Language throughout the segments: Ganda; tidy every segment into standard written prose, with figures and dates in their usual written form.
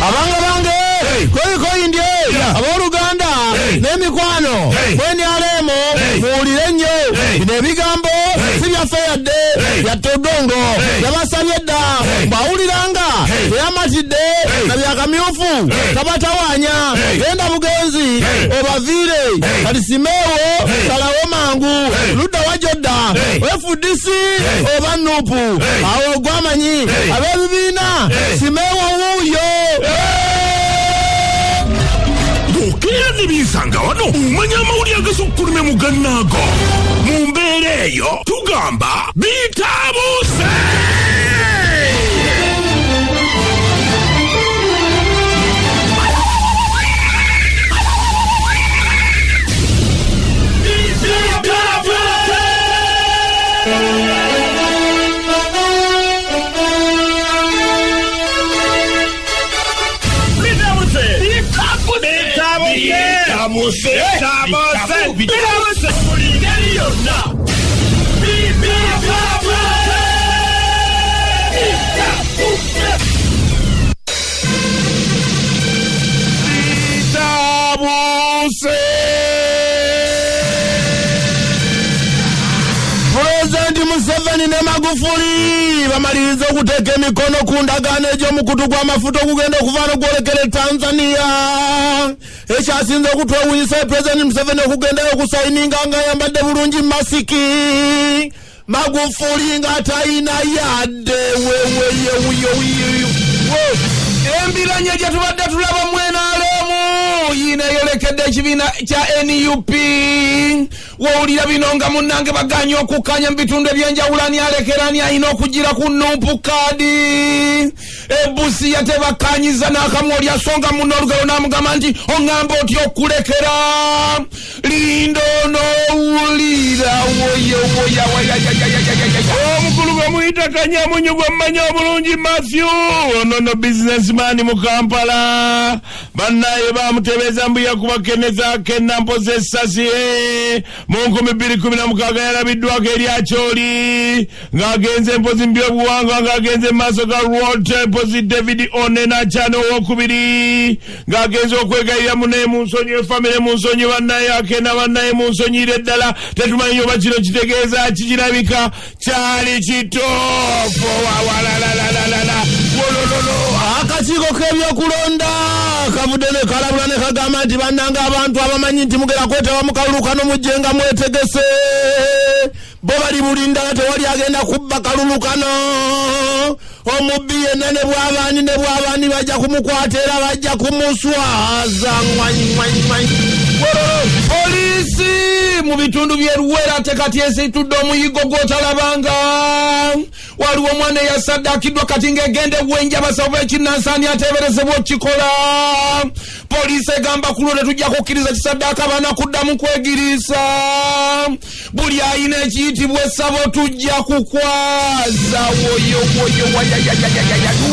abanga bange koi ndye aboluganda n'emikwano bweni alemo muwulire nnyo bino ebigambo si byaffe yadde yattodongo yabasabye dda bwawuliranga teyamatidde na byakamyufu tabatawanya genda bugenzi obaviire kati simeewo salawo mangu ludda wajodda wefudisi oba nuupu awo ogwamanyi ab'ebibiina simeewo wuuyo okera nebisanga wano umanya amawulire agasukkulumye mu gannaago mu mbeera eyo tugamba bitabuuse. Museveni ne Magufuli bamaliriza okuteeka emikono ku ndagaano egy'omukutu gw'amafuta okugenda okuvaana gwolekere Tanzania. Ekyasinze okutwewunyisa President Museveni okugendayo okusayininga ng'ayambadde bulungi masiki. Magufuli nga talina yadde embiranye gye tubadde tulaba mwenaalemu yina eyolekedde ekibiina kya NUP. Wawulira bino nga munnange baganye okukanya mu bitundu ebyenjawulo ani alekera ani alina okugira ku nuupu kaadi. Ebusi yatebakanyiza n'akamu oli asonga muno olugero n'amugamba nti oŋŋamba otya okulekera linda onoowulira woya omukulu gwe muyita kanyamunyu gwe mmanyi obulungi Matthew ono businessman mu Kampala bannaye bamutebeza mbu yakubakeneza kenna mpoza essasi mu 2016 yalabiddwako eryakyoli ng'agenze mpozi mu byobuwangwa ng'agenze mu maaso ga World mpozi David Onena Chano owokubiri ng'agenze okwegayira munaye mu nsonyi efamire mu nsonyi bannaye akenda bannaye mu nsonyire ddala tetumanyi oba kino kitegeeza kikirabika kyali kitoofu akakiiko k'ebyokulonda kavudde ne kalabula ne kagamba nti bannanga abantu abamanyi nti mugera kwetaba mu kalulukano mujje nga mwetegese bo bali bulindala tewali agenda kubba kalulukano omubbi yenna ne bw'abaani bajja kumukwata era bajja kumuswaza polisi mu bitundu by'eruwera tekati esitudde omuyigo gw'otalabanga waliwo omwana eyasaddakiddwa kati ng'egenda ewenja abasawo b'ekinnansaani ateeberezebwa okikola polisi egamba ku lwo tetujja kukkiriza kisaddaaka abaana kuddamu kwegiriisa buli ayina ekiyitibwa essabo tujja kukwaza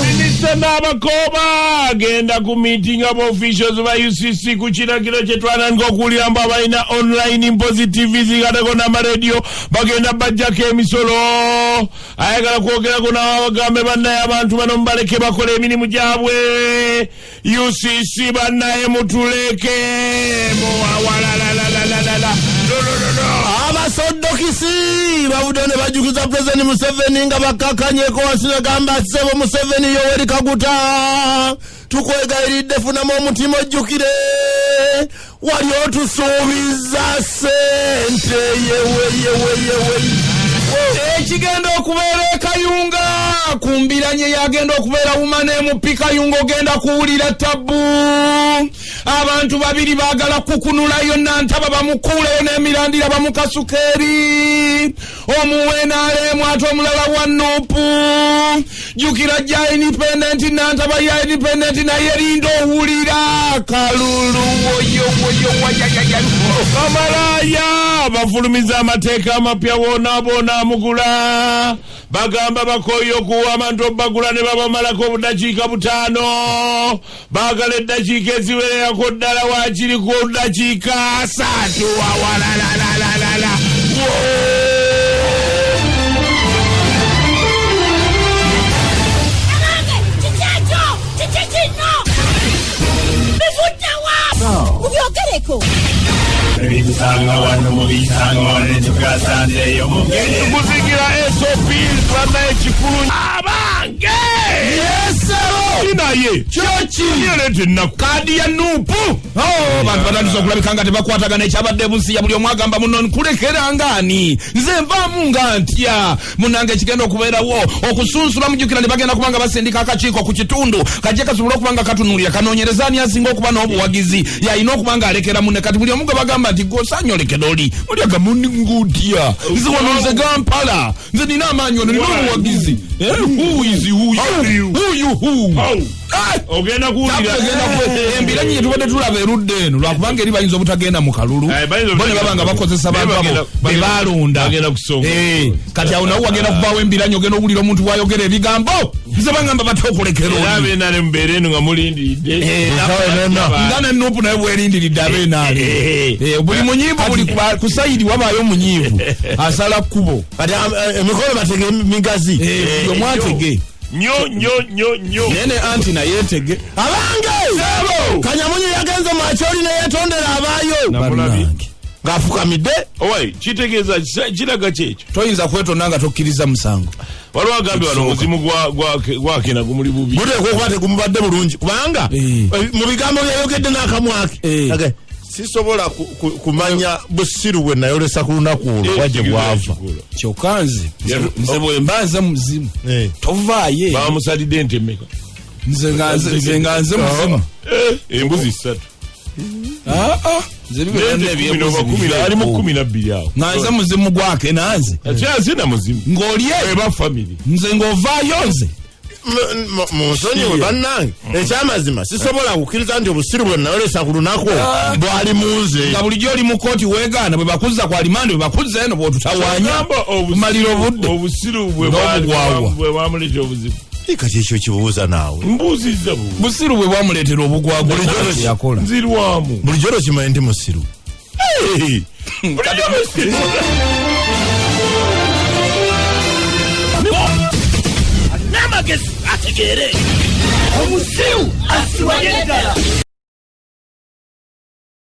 minisita n'abakooba agenda ku meeting of officials ba UCC ku kiragiro kye twanandika okuwulira mbu abalina online mpozi TV zigatako n'amaradio bagenda bajjako emisolo ayagala kwogerako n'abagambe bannaye abantu bano mubaleke bakola emirimu gyabwe UCC bannaye mutuleke abasoddokisi bavudde ne bajukiza President Museveni nga bakakanyeko wasinagamba Ssebo Museveni Yoweri Kaguta tukwegayiridde funamu omutima ojjukire wali otusuubiza ssente yewe ekigenda okubeera ekayunga kumbiranye yagenda okubeera wumane mupi kayunga ogenda kuwulira tabu abantu babiri baagala kukunulayo nantaba bamukuuleyo n'emirandira bamukasukeri omuwenaalemu ate omulala wa nuupu jukira ja independent nantaba ya independent naye linda owulira kalulu kamalaya bafulumiza amateeka amapya boona mugula bagamba bakoyo okuwa abantu obagula ne babamalako obudakiika 5 baagala eddakiika eziwererako ddala waakiri ku dakiika 3 awalalalala Michael. Ebisanga wano mu bisanga wano tugasanzeeyo mugere kuzigira SOP bana ekikulu abange naye Chochi yalete ennaku kadi ya nupu bantu batandise okulabika nga tebakwatagana ekyabadde busiya buli omu agamba muno nkulekera ngani nze nvaamu nga ntya munange ekigenda okubeerawo okusunsula mujjukira ne bagenda kubanga basindika akakiiko ku kitundu kajje kasobole okuba nga katunuulira kanoonyereza ani asinga okuba n'obuwagizi yalina okuba nga alekera munne kati buli omu gwe bagamba nti gosaanya olekera oli agamba ngutya nze wano nze Kampala nze nina amaanyi ono nina obuwagizi ogenda kuwulira embiranye tubadde tulaba erudde eno lwakubanga eri bayinza obutagenda mu kalulu bone baba nga bakozesa bantu abo bebalonda kati awo nawo wagenda kuvaawo embiranye ogenda owulira omuntu bwayogera ebigambo nze bagamba bate okulekera abenaale mubeere eno nga mulindiridde nga nenupu naye bwerindiridde abenaale buli munyiivu buli ku sayidi wabaayo munyiivu asala kkubo kati emikolo batege migazi omwatege nyo nene anti nayetege abange kanyamunye yagenze mwacholi neyetondera abaayo ng'afukamidde owai kitegeeza kiraga kyekyo toyinza kwetonda nga tokkiriza musango waliwo agambye wano omuzimu gwakena gumuli bubi guteekwa okuba tegumubadde bulungi kubanga mu bigambo byayogedde n'akamwake sisobola kumanya busiru bwe nayolesa ku lunaku olwo wajje bwava kyokka nze bwembaza muzimu tovaaye bamusalidde entemeka nze nga nze muzimu embuzi 3 nze bibeera ali mu 12 awo nga nze muzimu gwake nanze akyazina muzimu ng'oli eba family nze ng'ovaayo nze munsonyiwe bannange ekyamazima sisobola kukkiriza nti obusiru bwe nayolesa ku lunaku bwali munze nga bulijjo oli mu kooti weegaana bwe bakuzza ku alimande bwe bakuzza eno bwotutawaanya kumalira obudde obusiru bwe bwamuleetera obuzibu kati ekyo kibuuza naawe mbuuzizza busiru bwe bwamuleetera obugwagwa yakola nzirwamu bulijjo lokimanyi ndi musiru Namagezi ategeere omusiru asiwadde ddala.